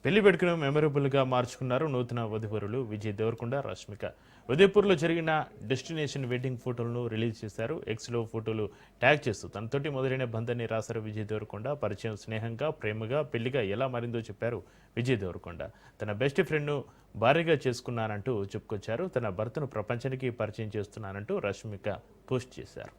పెళ్లి వేడుకను మెమరబుల్గా మార్చుకున్నారు నూతన వధువరులు విజయ్ దేవరకొండ, రష్మిక. ఉదయపూర్లో జరిగిన డెస్టినేషన్ వెడ్డింగ్ ఫోటోలను రిలీజ్ చేశారు. ఎక్స్లో ఫోటోలు ట్యాగ్ చేస్తూ తనతోటి మొదలైన బంధాన్ని రాశారు విజయ్ దేవరకొండ. పరిచయం స్నేహంగా, ప్రేమగా, పెళ్లిగా ఎలా మారిందో చెప్పారు విజయ్ దేవరకొండ. తన బెస్ట్ ఫ్రెండ్ను భార్యగా చేసుకున్నానంటూ చెప్పుకొచ్చారు. తన భర్తను ప్రపంచానికి పరిచయం చేస్తున్నానంటూ రష్మిక పోస్ట్ చేశారు.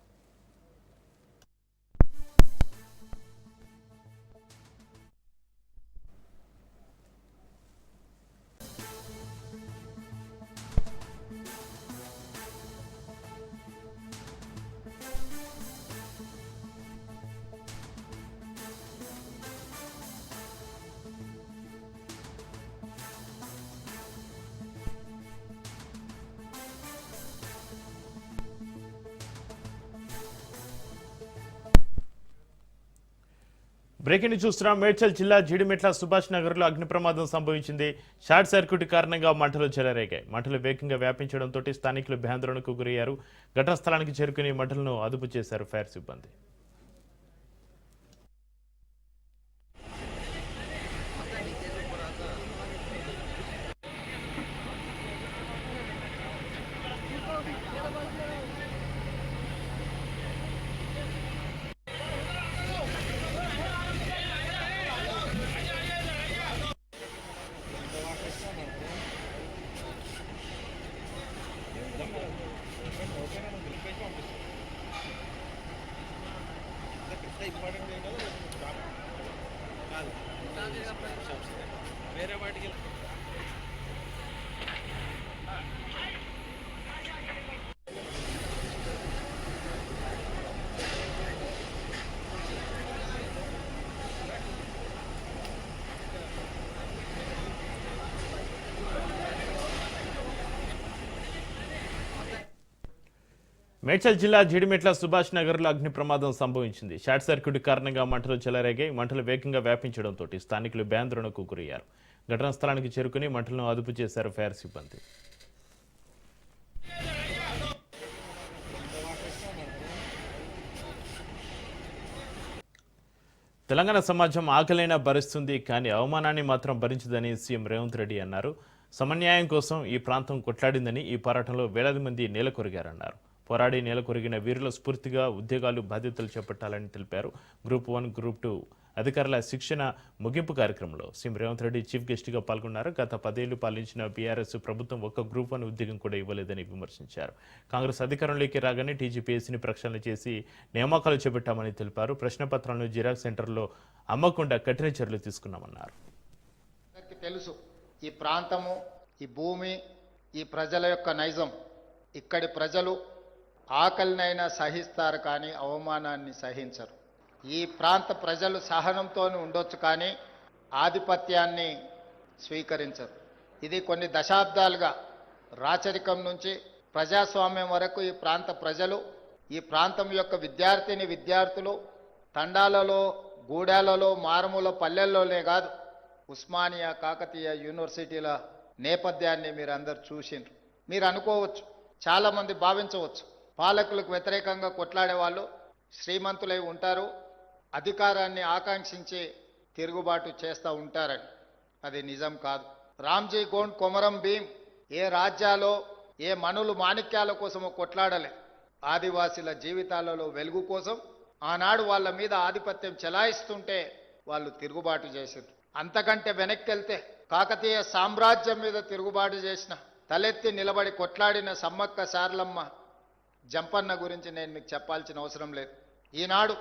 బ్రేకింగ్ చూస్తున్నాం. మేడ్చల్ జిల్లా జీడిమెట్ల సుభాష్ నగర్లో అగ్ని ప్రమాదం సంభవించింది. షార్ట్ సర్క్యూట్ కారణంగా మంటలు చెలరేగాయి. మంటలు వేగంగా వ్యాపించడంతో స్థానికులు భయాందోళనకు గురయ్యారు. ఘటనా స్థలానికి చేరుకుని మంటలను అదుపు చేశారు ఫైర్ సిబ్బంది. వేరే వాటికి మేడ్చల్ జిల్లా జీడిమెట్ల సుభాష్ నగర్లో అగ్ని ప్రమాదం సంభవించింది. షార్ట్ సర్క్యూట్ కారణంగా మంటలు చెలరేగాయి. మంటలు వేగంగా వ్యాపించడంతో స్థానికులు భయాందోళనకు గురయ్యారు. ఘటనా స్థలానికి చేరుకుని మంటలను అదుపు చేశారు ఫైర్ సిబ్బంది. తెలంగాణ సమాజం ఆకలైనా భరిస్తుంది, కానీ అవమానాన్ని మాత్రం భరించదని సీఎం రేవంత్ రెడ్డి అన్నారు. సమన్యాయం కోసం ఈ ప్రాంతం కొట్లాడిందని, ఈ పోరాటంలో వేలాది మంది నేలకొరిగారన్నారు. పోరాడి నేలకొరిగిన వీరుల స్ఫూర్తిగా ఉద్యోగాలు, బాధ్యతలు చేపట్టాలని తెలిపారు. గ్రూప్ 1, గ్రూప్ 2 అధికారుల శిక్షణ ముగింపు కార్యక్రమంలో సీఎం రేవంత్ రెడ్డి చీఫ్ గెస్ట్గా పాల్గొన్నారు. గత 10 ఏళ్లు పాలించిన బీఆర్ఎస్ ప్రభుత్వం ఒక్క గ్రూప్ 1 ఉద్యోగం కూడా ఇవ్వలేదని విమర్శించారు. కాంగ్రెస్ అధికారంలోకి రాగానే టీజీపీఎస్సీని ప్రక్షాళన చేసి నియామకాలు చేపట్టామని తెలిపారు. ప్రశ్నపత్రాలను జిరాక్స్ సెంటర్లో అమ్మకుండా కఠిన చర్యలు తీసుకున్నామన్నారు. తెలుసు ఈ ప్రాంతము, ఈ భూమి, ఈ ప్రజల యొక్క నైజం. ఇక్కడి ప్రజలు ఆకలినైనా సహిస్తారు, కానీ అవమానాన్ని సహించరు. ఈ ప్రాంత ప్రజలు సహనంతో ఉండొచ్చు, కానీ ఆధిపత్యాన్ని స్వీకరించరు. ఇది కొన్ని దశాబ్దాలుగా రాచరికం నుంచి ప్రజాస్వామ్యం వరకు ఈ ప్రాంత ప్రజలు, ఈ ప్రాంతం యొక్క విద్యార్థులు తండాలలో, గూడాలలో, మారుమూల పల్లెల్లోనే కాదు, ఉస్మానియా, కాకతీయ యూనివర్సిటీల నేపథ్యాన్ని మీరు అందరు చూసిండ్రు. మీరు అనుకోవచ్చు, చాలామంది భావించవచ్చు, పాలకులకు వ్యతిరేకంగా కొట్లాడే వాళ్ళు శ్రీమంతులై ఉంటారు, అధికారాన్ని ఆకాంక్షించి తిరుగుబాటు చేస్తూ ఉంటారని. అది నిజం కాదు. రామ్జీ గోండ్, కొమరం భీం ఏ రాజ్యాలో, ఏ మనులు మాణిక్యాల కోసమో కొట్లాడలే. ఆదివాసీల జీవితాలలో వెలుగు కోసం ఆనాడు వాళ్ళ మీద ఆధిపత్యం చెలాయిస్తుంటే వాళ్ళు తిరుగుబాటు చేశారు. అంతకంటే వెనక్కి వెళ్తే కాకతీయ సామ్రాజ్యం మీద తిరుగుబాటు చేసిన, తలెత్తి నిలబడి కొట్లాడిన సమ్మక్క సారలమ్మ, జంపన్న గురించి నేను మీకు చెప్పాల్సిన అవసరం లేదు. ఈనాడు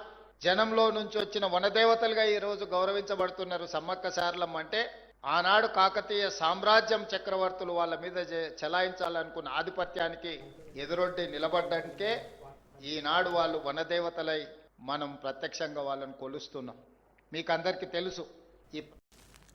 జనంలో నుంచి వచ్చిన వనదేవతలుగా ఈరోజు గౌరవించబడుతున్నారు సమ్మక్క సారలమ్మ. అంటే ఆనాడు కాకతీయ సామ్రాజ్యం చక్రవర్తులు వాళ్ళ మీద చెలాయించాలనుకున్న ఆధిపత్యానికి ఎదురొడ్డి నిలబడ్డానికే ఈనాడు వాళ్ళు వనదేవతలై మనం ప్రత్యక్షంగా వాళ్ళని కొలుస్తున్నాం. మీకు అందరికీ తెలుసు, ఈ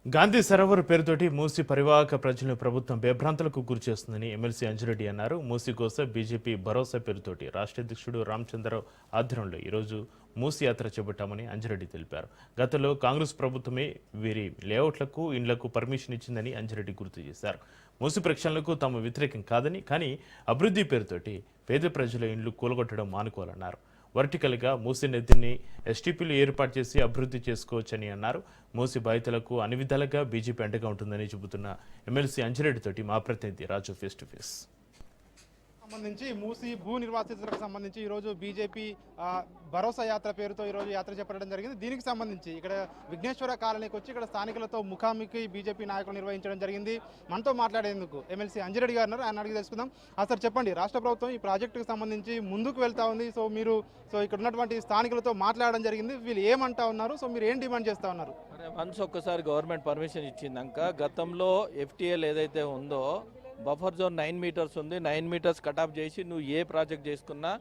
గాంధీ సరోవర్ పేరుతోటి మూసీ పరివాహక ప్రజలను ప్రభుత్వం బేభ్రాంతులకు గురిచేస్తుందని ఎమ్మెల్సీ అంజిరెడ్డి అన్నారు. మూసీ కోసం బీజేపీ భరోసా పేరుతోటి రాష్ట్ర అధ్యక్షుడు రామచంద్రరావు ఆధ్వర్యంలో ఈరోజు మూసీ యాత్ర చేపట్టామని అంజిరెడ్డి తెలిపారు. గతంలో కాంగ్రెస్ ప్రభుత్వమే వీరి లేఅవుట్లకు, ఇండ్లకు పర్మిషన్ ఇచ్చిందని అంజిరెడ్డి గుర్తు చేశారు. మూసీ ప్రక్షాళనకు తాము వ్యతిరేకం కాదని, కానీ అభివృద్ధి పేరుతోటి పేద ప్రజల ఇండ్లు కూలగొట్టడం మానుకోవాలన్నారు. వర్టికల్గా మూసి నదిని ఎస్టీపీలు ఏర్పాటు చేసి అభివృద్ధి చేసుకోవచ్చని అన్నారు. మూసి బాధితులకు అన్ని విధాలుగా బీజేపీ అండగా ఉంటుందని చెబుతున్న ఎమ్మెల్సీ అంజిరెడ్డితోటి మా ప్రతినిధి రాజు ఫేస్ టు ఫేస్. సంబంధించి మూసి భూ నిర్వాసితులకు సంబంధించి ఈరోజు బీజేపీ భరోసా యాత్ర పేరుతో ఈరోజు యాత్ర చేపట్టడం జరిగింది. దీనికి సంబంధించి ఇక్కడ విఘ్నేశ్వర కాలనీకి వచ్చి ఇక్కడ స్థానికులతో ముఖాముఖి బీజేపీ నాయకులు నిర్వహించడం జరిగింది. మనతో మాట్లాడేందుకు ఎమ్మెల్సీ అంజిరెడ్డి గారు ఉన్నారు. ఆయన అడిగి తెలుసుకుందాం. అసలు చెప్పండి, రాష్ట్ర ప్రభుత్వం ఈ ప్రాజెక్టుకు సంబంధించి ముందుకు వెళ్తా ఉంది. మీరు ఇక్కడ ఉన్నటువంటి స్థానికులతో మాట్లాడడం జరిగింది. వీళ్ళు ఏమంటా ఉన్నారు? మీరు ఏం డిమాండ్ చేస్తా ఉన్నారు? వన్స్ ఒక్కసారి గవర్నమెంట్ పర్మిషన్ ఇచ్చిందాక గతంలో ఎఫ్టీఎల్ ఏదైతే ఉందో బఫర్ జోన్ 9 మీటర్స్ ఉంది. 9 మీటర్స్ కటాఫ్ చేసి నువ్వు ఏ ప్రాజెక్ట్ చేసుకున్నా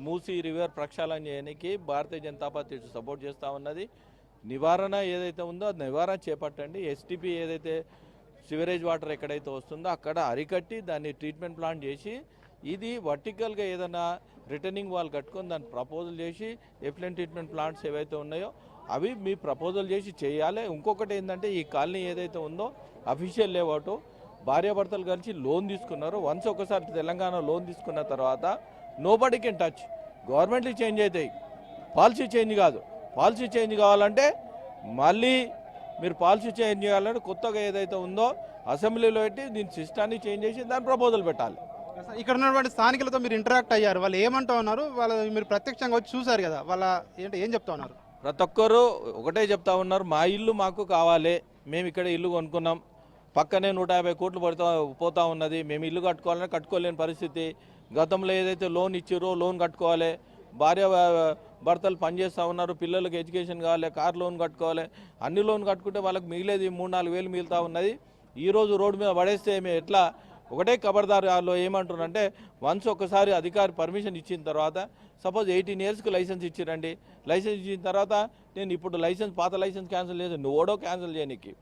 మూసీ రివర్ ప్రక్షాళన చేయడానికి భారతీయ జనతా పార్టీ సపోర్ట్ చేస్తూ ఉన్నది. నివారణ ఏదైతే ఉందో అది నివారణ చేపట్టండి. ఎస్టీపీ ఏదైతే సివరేజ్ వాటర్ ఎక్కడైతే వస్తుందో అక్కడ అరికట్టి దాన్ని ట్రీట్మెంట్ ప్లాంట్ చేసి ఇది వర్టికల్గా ఏదైనా రిటర్నింగ్ వాల్ కట్టుకొని దాన్ని ప్రపోజల్ చేసి ఎఫ్లెంట్ ట్రీట్మెంట్ ప్లాంట్స్ ఏవైతే ఉన్నాయో అవి మీ ప్రపోజల్ చేసి చేయాలి. ఇంకొకటి ఏంటంటే ఈ కాలనీ ఏదైతే ఉందో అఫీషియల్ లేఅవుట్ భార్యాభర్తలు కలిసి లోన్ తీసుకున్నారు. వన్స్ ఒకసారి తెలంగాణ లోన్ తీసుకున్న తర్వాత నోబడీ కెన్ టచ్. గవర్నమెంట్లు చేంజ్ అవుతాయి, పాలసీ చేంజ్ కాదు. పాలసీ చేంజ్ కావాలంటే మళ్ళీ మీరు పాలసీ చేంజ్ చేయాలంటే కొత్తగా ఏదైతే ఉందో అసెంబ్లీలో పెట్టి దీని సిస్టాన్ని చేంజ్ చేసి దాని ప్రపోజల్ పెట్టాలి. ఇక్కడ ఉన్నటువంటి స్థానికులతో మీరు ఇంటరాక్ట్ అయ్యారు. వాళ్ళు ఏమంటా ఉన్నారు? మీరు ప్రత్యక్షంగా వచ్చి చూసారు కదా, ఏం చెప్తా ఉన్నారు? ప్రతి ఒక్కరు ఒకటే చెప్తా ఉన్నారు, మా ఇల్లు మాకు కావాలి, మేము ఇక్కడ ఇల్లు కొనుక్కున్నాం, పక్కనే 150 కోట్లు పోతా ఉన్నది, మేము ఇల్లు కట్టుకోవాలని కట్టుకోలేని పరిస్థితి. గతంలో ఏదైతే లోన్ ఇచ్చారో లోన్ కట్టుకోవాలి, భార్య భర్తలు పనిచేస్తూ ఉన్నారు, పిల్లలకు ఎడ్యుకేషన్ కావాలి, కార్ లోన్ కట్టుకోవాలి, అన్ని లోన్ కట్టుకుంటే వాళ్ళకి మిగిలేది 3-4 వేలు మిగులుతూ ఉన్నది. ఈరోజు రోడ్డు మీద పడేస్తే మేము ఎట్లా? ఒకటే ఖబర్దారులో ఏమంటున్నారంటే వన్స్ ఒకసారి అధికారి పర్మిషన్ ఇచ్చిన తర్వాత సపోజ్ 18 ఇయర్స్కి లైసెన్స్ ఇచ్చిరండి. లైసెన్స్ ఇచ్చిన తర్వాత నేను ఇప్పుడు పాత లైసెన్స్ క్యాన్సిల్ చేసి నువ్వోడో క్యాన్సిల్ చేయడానికి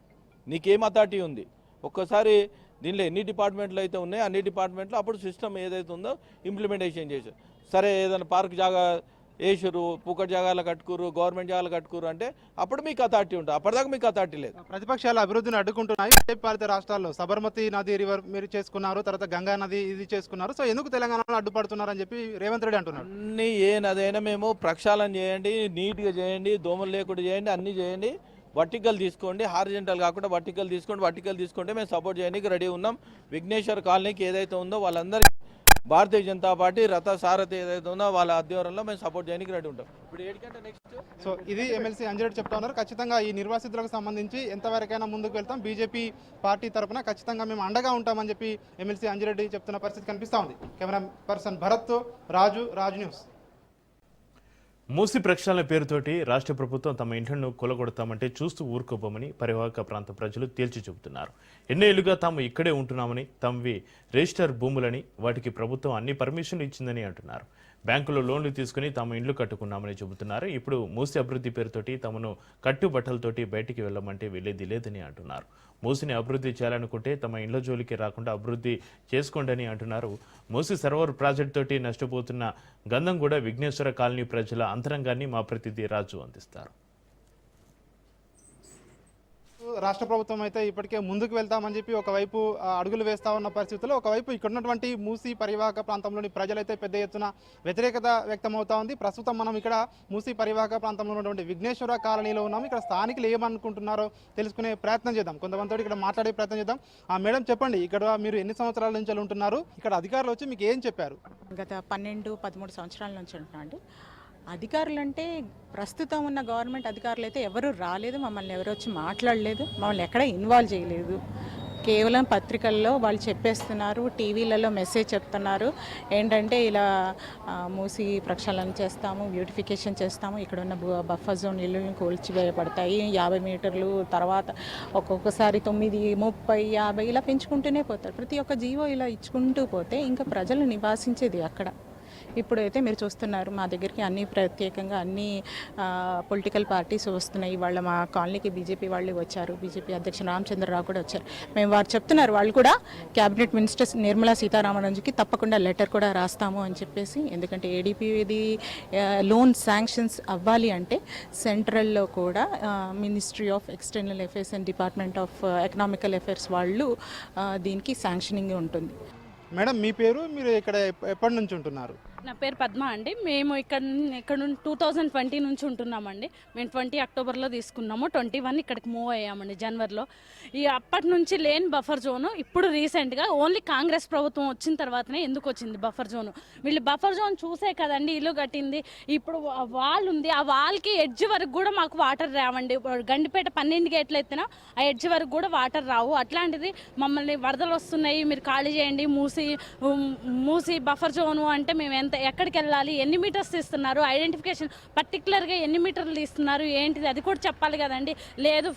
నీకేం అథారిటీ ఉంది? ఒక్కసారి దీనిలో ఎన్ని డిపార్ట్మెంట్లు అయితే ఉన్నాయో అన్ని డిపార్ట్మెంట్లో అప్పుడు సిస్టమ్ ఏదైతే ఉందో ఇంప్లిమెంటేషన్ చేశారు. సరే ఏదైనా పార్క్ జాగా వేసారు, పూకట్ జాగాలు కట్టుకురు, గవర్నమెంట్ జాగాలు కట్టుకురు అంటే అప్పుడు మీకు అథారిటీ ఉంటుంది. అప్పటిదాకా మీకు అథారిటీ లేదు. ప్రతిపక్షాలు అభివృద్ధిని అడ్డుకుంటున్నాయి. పాలిత రాష్ట్రాల్లో సబర్మతి నది రివర్ మీరు చేసుకున్నారు, తర్వాత గంగా నది ఇది చేసుకున్నారు. సో ఎందుకు తెలంగాణలో అడ్డుపడుతున్నారని చెప్పి రేవంత్ రెడ్డి అంటున్నారు. అన్ని ఏ నదైనా మేము ప్రక్షాళన చేయండి, నీట్గా చేయండి, దోమలు లేకుండా చేయండి, అన్నీ చేయండి. వర్టికల్ తీసుకోండి, హారిజెంటల్ కాకుండా వర్టికల్ తీసుకోండి. వర్టికల్ తీసుకుంటే మేము సపోర్ట్ చేయడానికి రెడీ ఉన్నాం. విఘ్నేశ్వర్ కాలనీకి ఏదైతే ఉందో వాళ్ళందరికీ భారతీయ జనతా పార్టీ రథ సారథి ఏదైతే ఉందో వాళ్ళ ఆధ్వర్యంలో మేము సపోర్ట్ చేయడానికి రెడీ ఉంటాం. ఇప్పుడు 7 గంటల నెక్స్ట్. సో ఇది ఎమ్మెల్సీ అంజిరెడ్డి చెప్తా ఉన్నారు. ఖచ్చితంగా ఈ నిర్వాసితులకు సంబంధించి ఎంతవరకైనా ముందుకు వెళ్తాం, బీజేపీ పార్టీ తరఫున ఖచ్చితంగా మేము అండగా ఉంటామని చెప్పి ఎమ్మెల్సీ అంజిరెడ్డి చెప్తున్న పరిస్థితి కనిపిస్తూ ఉంది. కెమెరా పర్సన్ భరత్తో రాజు న్యూస్. మూసి ప్రక్షాళన పేరుతోటి రాష్ట్ర ప్రభుత్వం తమ ఇంట్లను కూలగొడతామంటే చూస్తూ ఊరుకోబోమని పరివాహక ప్రాంత ప్రజలు తేల్చి చెబుతున్నారు. ఎన్నో ఏళ్లుగా తాము ఇక్కడే ఉంటున్నామని, తమవి రిజిస్టర్ భూములని, వాటికి ప్రభుత్వం అన్ని పర్మిషన్లు ఇచ్చిందని అంటున్నారు. బ్యాంకులో లోన్లు తీసుకుని తాము ఇండ్లు కట్టుకున్నామని చెబుతున్నారు. ఇప్పుడు మూసి అభివృద్ధి పేరుతోటి తమను కట్టుబట్టలతోటి బయటికి వెళ్ళమంటే వెళ్ళేది లేదని అంటున్నారు. మూసిని అభివృద్ధి చేయాలనుకుంటే తమ ఇండ్ల జోలికి రాకుండా అభివృద్ధి చేసుకోండి అంటున్నారు. మూసి సర్వర్ ప్రాజెక్టు తోటి నష్టపోతున్న గంధంగూడ విఘ్నేశ్వర కాలనీ ప్రజల అంతరంగాన్ని మా ప్రతినిధి రాజు అందిస్తారు. రాష్ట్ర ప్రభుత్వం అయితే ఇప్పటికే ముందుకు వెళ్తామని చెప్పి ఒకవైపు అడుగులు వేస్తా ఉన్న పరిస్థితుల్లో ఒకవైపు ఇక్కడ ఉన్నటువంటి మూసి పరివాహక ప్రాంతంలోని ప్రజలైతే పెద్ద ఎత్తున వ్యతిరేకత వ్యక్తమవుతా ఉంది. ప్రస్తుతం మనం ఇక్కడ మూసి పరివాహక ప్రాంతంలో ఉన్నటువంటి విఘ్నేశ్వర కాలనీలో ఉన్నాము. ఇక్కడ స్థానికులు ఏమనుకుంటున్నారో తెలుసుకునే ప్రయత్నం చేద్దాం. కొంతమందితో ఇక్కడ మాట్లాడే ప్రయత్నం చేద్దాం. మేడం చెప్పండి, ఇక్కడ మీరు ఎన్ని సంవత్సరాల నుంచి ఉంటున్నారు? ఇక్కడ అధికారులు వచ్చి మీకు ఏం చెప్పారు? గత 12-13 సంవత్సరాల నుంచి ఉంటున్నాను. అధికారులు అంటే ప్రస్తుతం ఉన్న గవర్నమెంట్ అధికారులు అయితే ఎవరు రాలేదు, మమ్మల్ని ఎవరు వచ్చి మాట్లాడలేదు, మమ్మల్ని ఎక్కడ ఇన్వాల్వ్ చేయలేదు. కేవలం పత్రికల్లో వాళ్ళు చెప్పేస్తున్నారు, టీవీలలో మెసేజ్ చెప్తున్నారు ఏంటంటే ఇలా మూసి ప్రక్షాళన చేస్తాము, బ్యూటిఫికేషన్ చేస్తాము, ఇక్కడ ఉన్న బఫర్ జోన్ ఇల్లులను కూల్చివేయబడతాయి, 50 మీటర్లు తర్వాత ఒక్కొక్కసారి 9, 30, 50 ఇలా పెంచుకుంటూనే పోతారు. ప్రతి ఒక్క జీవో ఇలా ఇచ్చుకుంటూ పోతే ఇంకా ప్రజలు నివాసించేది అక్కడ. ఇప్పుడైతే మీరు చూస్తున్నారు మా దగ్గరికి అన్ని ప్రత్యేకంగా అన్ని పొలిటికల్ పార్టీస్ వస్తున్నాయి. వాళ్ళ మా కాలనీకి బీజేపీ వాళ్ళు వచ్చారు, బీజేపీ అధ్యక్షుడు రామచంద్రరావు కూడా వచ్చారు. మేము వారు చెప్తున్నారు, వాళ్ళు కూడా క్యాబినెట్ మినిస్టర్ నిర్మలా సీతారామన్కి తప్పకుండా లెటర్ కూడా రాస్తాము అని చెప్పేసి. ఎందుకంటే ఏడీపీది లోన్ శాంక్షన్స్ అవ్వాలి అంటే సెంట్రల్లో కూడా ministry of external affairs and department of economical affairs వాళ్ళు దీనికి శాంక్షనింగ్ ఉంటుంది. మేడం మీ పేరు, మీరు ఇక్కడ ఎప్పటి నుంచి ఉంటున్నారు? నా పేరు పద్మ అండి. మేము ఇక్కడ 2020 నుంచి ఉంటున్నామండి. మేము 20 అక్టోబర్లో తీసుకున్నాము, 21 ఇక్కడికి మూవ్ అయ్యామండి జనవరిలో. అప్పటి నుంచి లేని బఫర్ జోను ఇప్పుడు రీసెంట్గా ఓన్లీ కాంగ్రెస్ ప్రభుత్వం వచ్చిన తర్వాతనే ఎందుకు వచ్చింది బఫర్ జోను. వీళ్ళు బఫర్ జోన్ చూసే కదండి ఇల్లు కట్టింది. ఇప్పుడు వాల్ ఉంది, ఆ వాల్కి ఎడ్జ్ వరకు కూడా మాకు వాటర్ రావండి. గండిపేట 12 గేట్లు ఎత్తినా ఆ ఎడ్జ్ వరకు కూడా వాటర్ రావు. అట్లాంటిది మమ్మల్ని వరదలు వస్తున్నాయి, మీరు ఖాళీ చేయండి, మూసి బఫర్ జోను అంటే మేము ఎక్కడికి వెళ్ళాలి, ఎన్ని మీటర్స్ తీస్తున్నారు, ఐడెంటిఫికేషన్ పర్టికులర్గా ఎన్ని మీటర్లు తీస్తున్నారు ఏంటిది అది కూడా చెప్పాలి కదండి. లేదు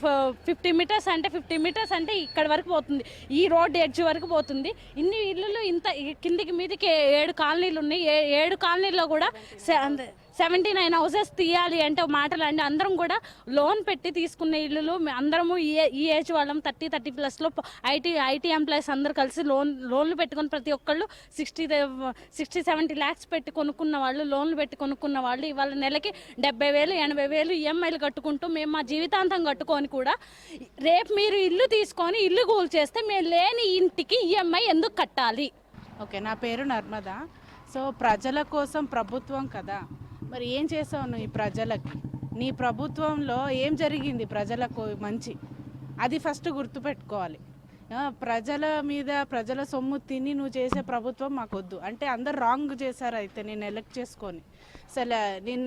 50 మీటర్స్ అంటే 50 మీటర్స్ అంటే ఇక్కడ వరకు పోతుంది, ఈ రోడ్ ఎడ్జ్ వరకు పోతుంది. ఇన్ని ఇల్లులు ఇంత కిందికి మీదికి 7 కాలనీలు ఉన్నాయి. 7 కాలనీల్లో కూడా 79 హౌసెస్ తీయాలి అంటే మాటలు అండి. అందరం కూడా లోన్ పెట్టి తీసుకున్న ఇల్లులు అందరము ఈ ఏజ్ వాళ్ళం 30-30+లో ఐటీ ఎంప్లాయీస్ అందరూ కలిసి లోన్లు పెట్టుకొని ప్రతి ఒక్కళ్ళు 60-70 lakhs పెట్టి కొనుక్కున్న వాళ్ళు, లోన్లు పెట్టి కొనుక్కున్న వాళ్ళు ఇవాళ నెలకి 70,000-80,000 ఈఎంఐలు కట్టుకుంటూ మేము మా జీవితాంతం కట్టుకొని కూడా రేపు మీరు ఇల్లు తీసుకొని ఇల్లు కూల్ చేస్తే మేము లేని ఇంటికి ఈఎంఐ ఎందుకు కట్టాలి? ఓకే, నా పేరు నర్మదా. సో ప్రజల కోసం ప్రభుత్వం కదా, మరి ఏం చేసావు నువ్వు ఈ ప్రజలకి? నీ ప్రభుత్వంలో ఏం జరిగింది ప్రజలకు మంచి? అది ఫస్ట్ గుర్తుపెట్టుకోవాలి. ప్రజల మీద ప్రజల సొమ్ము తిని నువ్వు చేసే ప్రభుత్వం మాకొద్దు అంటే అందరు రాంగ్ చేశారు. అయితే నేను ఎలక్ట్ చేసుకొని అసలు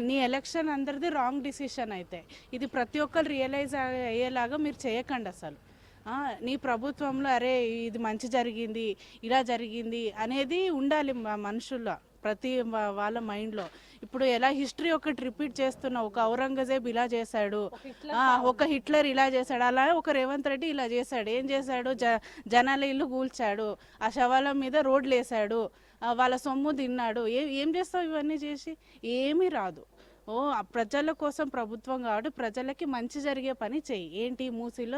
నీ ఎలక్షన్ అందరిది రాంగ్ డిసిషన్. అయితే ఇది ప్రతి ఒక్కరు రియలైజ్ అయ్యేలాగా మీరు చేయకండి. అసలు నీ ప్రభుత్వంలో అరే ఇది మంచి జరిగింది, ఇలా జరిగింది అనేది ఉండాలి మనుషుల్లో, ప్రతి వాళ్ళ మైండ్లో. ఇప్పుడు ఎలా హిస్టరీ ఒకటి రిపీట్ చేస్తున్నా, ఒక ఔరంగజేబ్ ఇలా చేశాడు, ఒక హిట్లర్ ఇలా చేశాడు, అలా ఒక రేవంత్ రెడ్డి ఇలా చేశాడు. ఏం చేశాడు? జనాల ఇల్లు కూల్చాడు, ఆ శవాల మీద రోడ్లు వేసాడు, వాళ్ళ సొమ్ము తిన్నాడు. ఏం చేస్తావు ఇవన్నీ చేసి? ఏమీ రాదు. ప్రజల కోసం ప్రభుత్వం కాబట్టి ప్రజలకి మంచి జరిగే పని చెయ్యి. ఏంటి, మూసీలో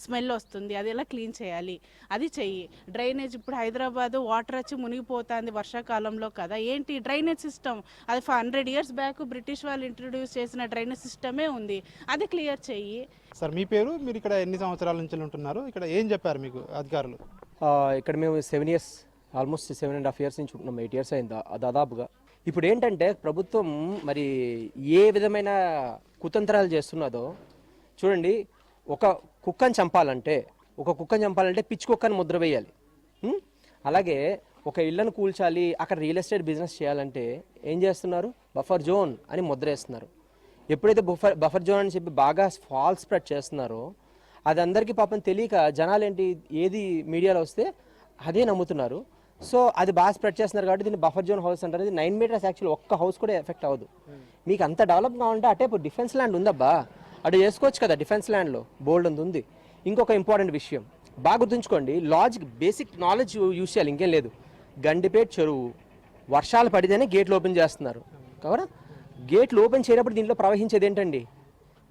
స్మెల్ వస్తుంది, అది ఎలా క్లీన్ చేయాలి అది చెయ్యి. డ్రైనేజ్ ఇప్పుడు హైదరాబాద్ వాటర్ వచ్చి మునిగిపోతుంది వర్షాకాలంలో కదా, ఏంటి డ్రైనేజ్ సిస్టమ్ అది 100 years బ్యాక్ బ్రిటిష్ వాళ్ళు ఇంట్రడ్యూస్ చేసిన డ్రైనేజ్ సిస్టమే ఉంది, అది క్లియర్ చెయ్యి. సార్ మీ పేరు, మీరు ఇక్కడ ఎన్ని సంవత్సరాల నుంచి ఉంటున్నారు, ఇక్కడ ఏం చెప్పారు మీకు అధికారులు? ఇక్కడ మేము 7 years, ఆల్మోస్ట్ 7.5 years నుంచి ఉంటున్నాం. 8 years అయింది దాదాపుగా. ఇప్పుడు ఏంటంటే ప్రభుత్వం మరి ఏ విధమైన కుతంత్రాలు చేస్తున్నదో చూడండి. ఒక కుక్కని చంపాలంటే పిచ్చి కుక్కని ముద్ర వేయాలి. అలాగే ఒక ఇళ్లను కూల్చాలి, అక్కడ రియల్ ఎస్టేట్ బిజినెస్ చేయాలంటే ఏం చేస్తున్నారు? బఫర్ జోన్ అని ముద్ర వేస్తున్నారు. ఎప్పుడైతే బఫర్ జోన్ అని చెప్పి బాగా ఫాల్స్ స్ప్రెడ్ చేస్తున్నారో అది అందరికీ పాపం తెలియక జనాలు ఏంటి ఏది మీడియాలో వస్తే అదే నమ్ముతున్నారు. సో అది బాగా స్ప్రెడ్ చేస్తున్నారు కాబట్టి దీన్ని బఫర్ జోన్ హౌస్ అంటారు. ఇది 9 meters యాక్చువల్, ఒక్క హౌస్ కూడా ఎఫెక్ట్ అవ్వదు. మీకు అంత డెవలప్ కావాలంటే అటే డిఫెన్స్ ల్యాండ్ ఉందబ్బా, అటు చేసుకోవచ్చు కదా. డిఫెన్స్ ల్యాండ్లో బోల్డ్ ఉంది. ఇంకొక ఇంపార్టెంట్ విషయం బాగా గుర్తుంచుకోండి, లాజిక్ బేసిక్ నాలెడ్జ్ యూజ్ చేయాలి, ఇంకేం లేదు. గండిపేట చెరువు వర్షాలు పడితేనే గేట్లు ఓపెన్ చేస్తున్నారు కదా. గేట్లు ఓపెన్ చేయనప్పుడు దీంట్లో ప్రవహించేది ఏంటండి?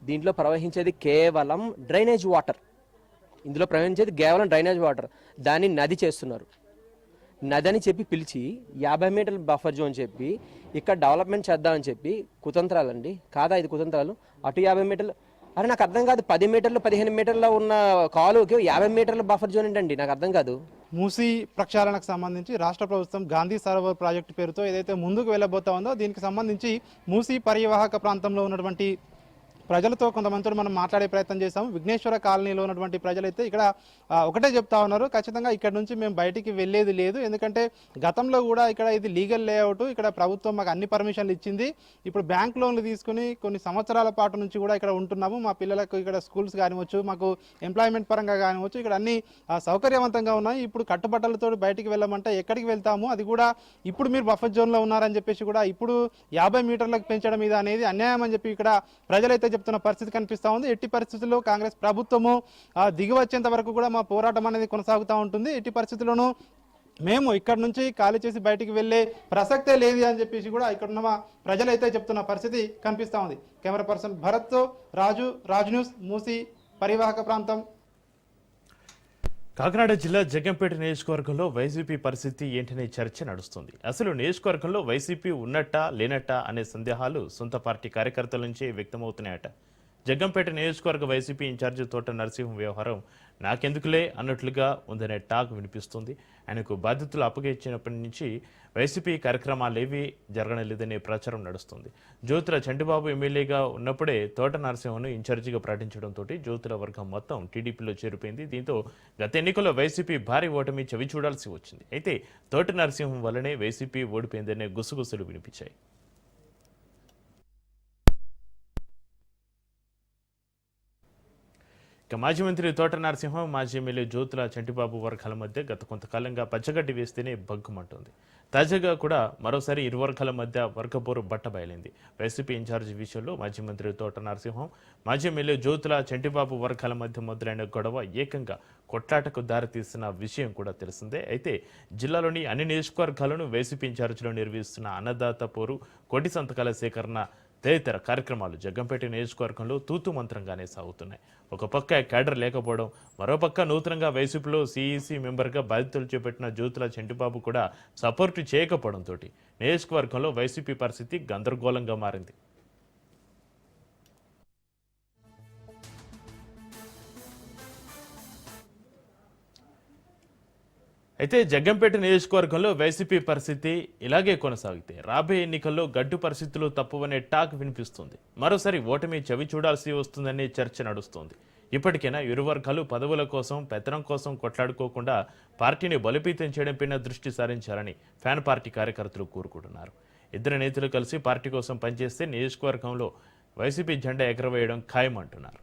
దీంట్లో ప్రవహించేది కేవలం డ్రైనేజ్ వాటర్. ఇందులో ప్రవహించేది కేవలం డ్రైనేజ్ వాటర్. దాన్ని నది చేస్తున్నారు. నదని చెప్పి పిలిచి 50 meter బఫర్ జోన్ చెప్పి ఇక్కడ డెవలప్మెంట్ చేద్దామని చెప్పి కుతంత్రాలండి. కాదా ఇది కుతంత్రాలు? అటు 50 meter, అరే నాకు అర్థం కాదు. 10 meter 15 meter ఉన్న కాలువకి 50 meter బఫర్ జోన్ ఏంటండి? నాకు అర్థం కాదు. మూసీ ప్రక్షాళనకు సంబంధించి రాష్ట్ర ప్రభుత్వం గాంధీ సరోవర్ ప్రాజెక్టు పేరుతో ఏదైతే ముందుకు వెళ్ళబోతా ఉందో దీనికి సంబంధించి మూసీ పరివాహక ప్రాంతంలో ఉన్నటువంటి ప్రజలతో కొంతమందితో మనం మాట్లాడే ప్రయత్నం చేసాము. విఘ్నేశ్వర కాలనీలో ఉన్నటువంటి ప్రజలైతే ఇక్కడ ఒకటే చెప్తా ఉన్నారు, ఖచ్చితంగా ఇక్కడ నుంచి మేము బయటికి వెళ్ళేది లేదు. ఎందుకంటే గతంలో కూడా ఇక్కడ ఇది లీగల్ లేఅవుట్, ఇక్కడ ప్రభుత్వం మాకు అన్ని పర్మిషన్లు ఇచ్చింది. ఇప్పుడు బ్యాంక్ లోన్లు తీసుకుని కొన్ని సంవత్సరాల పాటు నుంచి కూడా ఇక్కడ ఉంటున్నాము. మా పిల్లలకు ఇక్కడ స్కూల్స్ కానివచ్చు, మాకు ఎంప్లాయ్మెంట్ పరంగా కానివచ్చు, ఇక్కడ అన్ని సౌకర్యవంతంగా ఉన్నాయి. ఇప్పుడు కట్టుబట్టలతో బయటికి వెళ్ళమంటే ఎక్కడికి వెళ్తాము? అది కూడా ఇప్పుడు మీరు బఫర్ జోన్లో ఉన్నారని చెప్పేసి కూడా ఇప్పుడు 50 మీటర్లకు పెంచడం మీద అనేది అన్యాయం అని చెప్పి ఇక్కడ ప్రజలైతే చెప్తున్న పరిస్థితి కనిపిస్తూ ఉంది. ఎట్టి పరిస్థితుల్లో కాంగ్రెస్ ప్రభుత్వము దిగి వచ్చేంత వరకు కూడా మా పోరాటం అనేది కొనసాగుతూ ఉంటుంది. ఎట్టి పరిస్థితుల్లోనూ మేము ఇక్కడ నుంచి ఖాళీ చేసి బయటికి వెళ్ళే ప్రసక్తే లేదు అని చెప్పేసి కూడా ఇక్కడ ఉన్న ప్రజలైతే చెప్తున్న పరిస్థితి కనిపిస్తూ ఉంది. కెమెరా పర్సన్ భరత్తో రాజు న్యూస్, మూసీ పరివాహక ప్రాంతం. కాకినాడ జిల్లా జగ్గంపేట నియోజకవర్గంలో వైసీపీ పరిస్థితి ఏంటనే చర్చ నడుస్తుంది. అసలు నియోజకవర్గంలో వైసీపీ ఉన్నట్టా లేనట్టా అనే సందేహాలు సొంత పార్టీ కార్యకర్తల నుంచే వ్యక్తమవుతున్నాయట. జగ్గంపేట నియోజకవర్గ వైసీపీ ఇన్ఛార్జి తోట నరసింహం వ్యవహారం నాకెందుకులే అన్నట్లుగా ఉందనే టాక్ వినిపిస్తుంది. ఆయనకు బాధ్యతలు అప్పగించినప్పటి నుంచి వైసీపీ కార్యక్రమాలేవీ జరగలేదనే ప్రచారం నడుస్తుంది. జ్యోతుల చంటిబాబు ఎమ్మెల్యేగా ఉన్నప్పుడే తోట నరసింహను ఇన్ఛార్జిగా ప్రకటించడంతో జ్యోతుల వర్గం మొత్తం టీడీపీలో చేరిపోయింది. దీంతో గత ఎన్నికల్లో వైసీపీ భారీ ఓటమి చవి చూడాల్సి వచ్చింది. అయితే తోట నరసింహం వల్లనే వైసీపీ ఓడిపోయిందనే గుసగుసలు వినిపించాయి. మాజీ మంత్రి తోట నరసింహం, మాజీ ఎమ్మెల్యే జ్యోతుల చంటిబాబు వర్గాల మధ్య గత కొంతకాలంగా పచ్చగడ్డి వేస్తేనే బగ్గుమంటుంది. తాజాగా కూడా మరోసారి ఇరు వర్గాల మధ్య వర్గపోరు బట్టబయలింది. వైసీపీ ఇన్ఛార్జి విషయంలో మాజీ మంత్రి తోట నరసింహం, మాజీ ఎమ్మెల్యే జ్యోతుల చంటిబాబు వర్గాల మధ్య మొదలైన గొడవ ఏకంగా కొట్లాటకు దారితీసిన విషయం కూడా తెలిసిందే. అయితే జిల్లాలోని అన్ని నియోజకవర్గాలను వైసీపీ ఇన్ఛార్జిలో నిర్వహిస్తున్న అన్నదాత పోరు, కోటి సంతకాల సేకరణ తదితర కార్యక్రమాలు జగ్గంపేట నియోజకవర్గంలో తూతు మంత్రంగానే సాగుతున్నాయి. ఒక పక్క క్యాడర్ లేకపోవడం, మరోపక్క నూతనంగా వైసీపీలో సిఈసి మెంబర్గా బాధ్యతలు చేపట్టిన జ్యోతుల చంటిబాబు కూడా సపోర్టు చేయకపోవడంతో నియోజకవర్గంలో వైసీపీ పరిస్థితి గందరగోళంగా మారింది. అయితే జగ్గంపేట నియోజకవర్గంలో వైసీపీ పరిస్థితి ఇలాగే కొనసాగితే రాబోయే ఎన్నికల్లో గడ్డు పరిస్థితులు తప్పువనే టాక్ వినిపిస్తుంది. మరోసారి ఓటమి చవి చూడాల్సి వస్తుందనే చర్చ నడుస్తోంది. ఇప్పటికైనా ఇరు వర్గాలు పదవుల కోసం, పెత్తనం కోసం కొట్లాడుకోకుండా పార్టీని బలోపేతం చేయడంపైన దృష్టి సారించాలని ఫ్యాన్ పార్టీ కార్యకర్తలు కోరుకుంటున్నారు. ఇద్దరు నేతలు కలిసి పార్టీ కోసం పనిచేస్తే నియోజకవర్గంలో వైసీపీ జెండా ఎగరవేయడం ఖాయమంటున్నారు.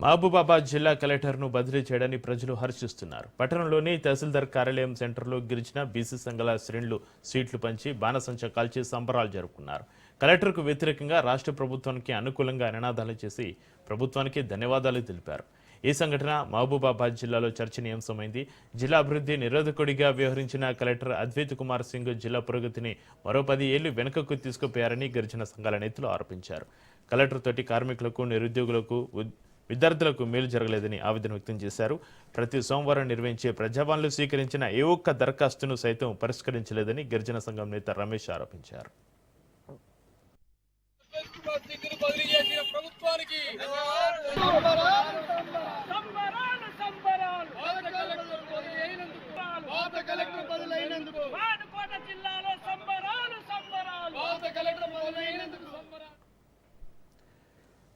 మహబూబాబాద్ జిల్లా కలెక్టర్ను బదిలీ చేయడాన్ని ప్రజలు హర్షిస్తున్నారు. పట్టణంలోని తహసీల్దార్ కార్యాలయం సెంటర్లో గిరిజన బీసీ సంఘాల శ్రేణులు సీట్లు పంచి బాణసంచ కాల్చి సంబరాలు జరుపుకున్నారు. కలెక్టర్కు వ్యతిరేకంగా రాష్ట్ర ప్రభుత్వానికి అనుకూలంగా నినాదాలు చేసి ప్రభుత్వానికి ధన్యవాదాలు తెలిపారు. ఈ సంఘటన మహబూబాబాద్ జిల్లాలో చర్చనీయాంశమైంది. జిల్లా అభివృద్ధి నిరోధకుడిగా వ్యవహరించిన కలెక్టర్ అద్వైత్ కుమార్ సింగ్ జిల్లా పురోగతిని మరో 10 ఏళ్లు వెనుకకు తీసుకుపోయారని గిరిజన సంఘాల నేతలు ఆరోపించారు. కలెక్టర్ తోటి కార్మికులకు, నిరుద్యోగులకు, విద్యార్థులకు మేలు జరగలేదని ఆవేదన వ్యక్తం చేశారు. ప్రతి సోమవారం నిర్వహించే ప్రజావాణిలో స్వీకరించిన ఏ ఒక్క దరఖాస్తును సైతం పరిష్కరించలేదని గిరిజన సంఘం నేత రమేష్ ఆరోపించారు.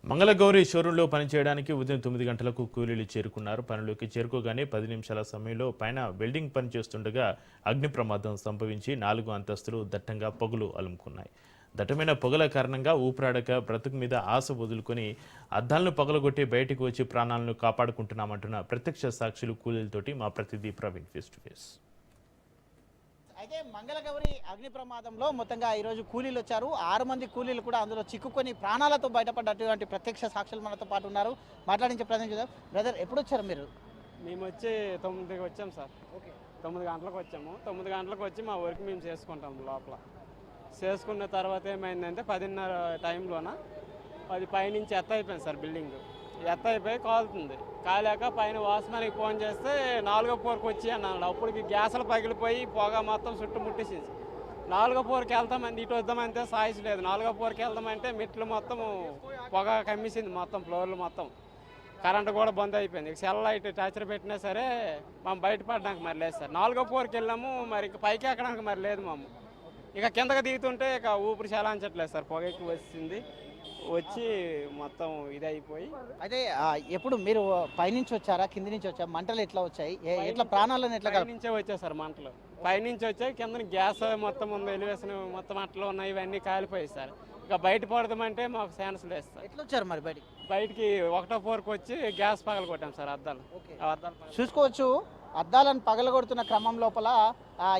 మంగళగౌరి షోరూంలో పనిచేయడానికి ఉదయం 9 గంటలకు కూలీలు చేరుకున్నారు. పనిలోకి చేరుకోగానే 10 నిమిషాల సమయంలో పైన వెల్డింగ్ పని చేస్తుండగా అగ్ని ప్రమాదం సంభవించి 4 అంతస్తులు దట్టంగా పొగలు అలుముకున్నాయి. దట్టమైన పొగల కారణంగా ఊపిరాడక బ్రతుకు మీద ఆశ వదులుకొని అద్దాలను పగలగొట్టి బయటకు వచ్చి ప్రాణాలను కాపాడుకుంటున్నామంటున్న ప్రత్యక్ష సాక్షులు కూలీలతోటి మా ప్రతినిధి ప్రవీణ్ ఫేస్ టు ఫేస్. అయితే మంగళగౌరి అగ్ని ప్రమాదంలో మొత్తంగా ఈరోజు కూలీలు వచ్చారు. 6 మంది కూలీలు కూడా అందులో చిక్కుకొని ప్రాణాలతో బయటపడ్డటువంటి ప్రత్యక్ష సాక్షులు మనతో పాటు ఉన్నారు. మాట్లాడించే ప్రయత్నం చేద్దాం. బ్రదర్, ఎప్పుడు వచ్చారు మీరు? మేము వచ్చి 9కి వచ్చాం సార్. ఓకే, 9 గంటలకు వచ్చాము. 9 గంటలకు వచ్చి మా వర్క్ మేము చేసుకుంటాం. లోపల చేసుకున్న తర్వాత ఏమైందంటే 10:30 టైంలోన 10 పైనుంచి ఎత్త అయిపోయింది సార్. బిల్డింగ్ ఎత్త అయిపోయి కాలుతుంది. కాలేక పైన వాచ్మెన్కి ఫోన్ చేస్తే 4వ ఫ్లోర్కి వచ్చి అన్నాడు. అప్పటికి గ్యాసులు పగిలిపోయి పొగ మొత్తం చుట్టుముట్టేసింది. 4వ ఫ్లోర్కి వెళ్తామంటే ఇటు వద్దామంటే సాయిస్ లేదు. 4వ ఫ్లోర్కి వెళ్దామంటే మెట్లు మొత్తం పొగ కమ్మేసింది. మొత్తం ఫ్లోర్లు మొత్తం కరెంటు కూడా బంద్ అయిపోయింది. సెల్ లైట్ టార్చర్ పెట్టినా సరే మేము బయటపడడానికి మరి లేదు సార్. 4వ ఫ్లోర్కి వెళ్ళాము, మరి ఇక పైకి ఎక్కడానికి మరి లేదు మాము. ఇక కిందకి దిగుతుంటే ఇక ఊపిరి చలాంచట్లేదు సార్. పొగ ఎక్కువ వచ్చింది, వచ్చి మొత్తం ఇదైపోయి. అయితే ఎప్పుడు మీరు పైనుంచి వచ్చారా, కింది నుంచి వచ్చారా? మంటలు ఎట్లా వచ్చాయి, ఎట్లా ప్రాణాలను ఎట్లా? పైనుంచే వచ్చాయి సార్ మంటలు. పైనుంచి వచ్చాయి, కింద గ్యాస్ మొత్తం ఉంది, ఎలివేషన్ మొత్తం అట్లా ఉన్నాయి, ఇవన్నీ కాలిపోయాయి సార్. ఇక బయట పడదామంటే మాకు ఛాన్స్ లేదు సార్. ఎట్లా వచ్చారు మరి బయటికి 1వ ఫ్లోర్కి వచ్చి గ్యాస్ పగల కొట్టాం సార్. అద్దాలు చూసుకోవచ్చు. అద్దాలను పగలగొడుతున్న క్రమం లోపల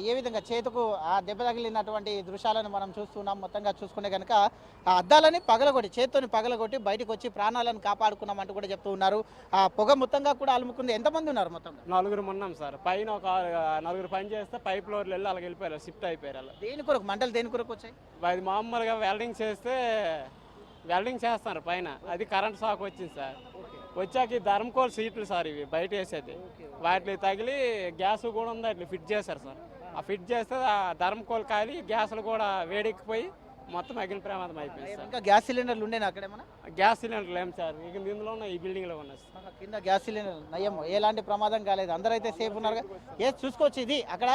ఏ విధంగా చేతుకు దెబ్బ తగిలినటువంటి దృశ్యాలను మనం చూస్తున్నాం. మొత్తంగా చూసుకునే కనుక ఆ అద్దాలని పగలగొట్టి, చేతితోని పగలగొట్టి బయటకు వచ్చి ప్రాణాలను కాపాడుకున్నామంటూ కూడా చెప్తూ ఉన్నారు. ఆ పొగ మొత్తంగా కూడా అలుముకుంది. ఎంతమంది ఉన్నారు మొత్తం? 4 ఉన్నాం సార్. పైన ఒక 4 పని చేస్తే పై ఫ్లోర్లు వెళ్ళి అలాగ వెళ్ళిపోయారు, షిఫ్ట్ అయిపోయారు. అలా దేని కొరకు మంటలు దేని కొరకు వచ్చాయి? అది మామూలుగా వెల్డింగ్ చేస్తే వెల్డింగ్ చేస్తారు పైన, అది కరెంట్ షాక్ వచ్చింది సార్. వచ్చాక ధర్మకోల్ సీట్లు సార్, ఇవి బయట వేసేది, వాటిని తగిలి గ్యాస్ కూడా ఉంది, అట్లా ఫిట్ చేశారు సార్. ఆ ఫిట్ చేస్తే ఆ ధర్మకోల్ కాలి గ్యాసులు కూడా వేడెక్కిపోయి మొత్తం అగ్ని ప్రమాదం అయిపోయింది సార్. ఇంకా గ్యాస్ సిలిండర్లు ఉండేనా అక్కడేమన్నా? గ్యాస్ సిలిండర్లు ఏం సార్ ఇక ఇందులో ఈ బిల్డింగ్లో ఉన్నాయి సార్. కింద గ్యాస్ సిలిండర్ నయం, ఎలాంటి ప్రమాదం కాలేదు, అందరైతే సేఫ్ ఉన్నారు. ఏ చూసుకోవచ్చు, ఇది అక్కడ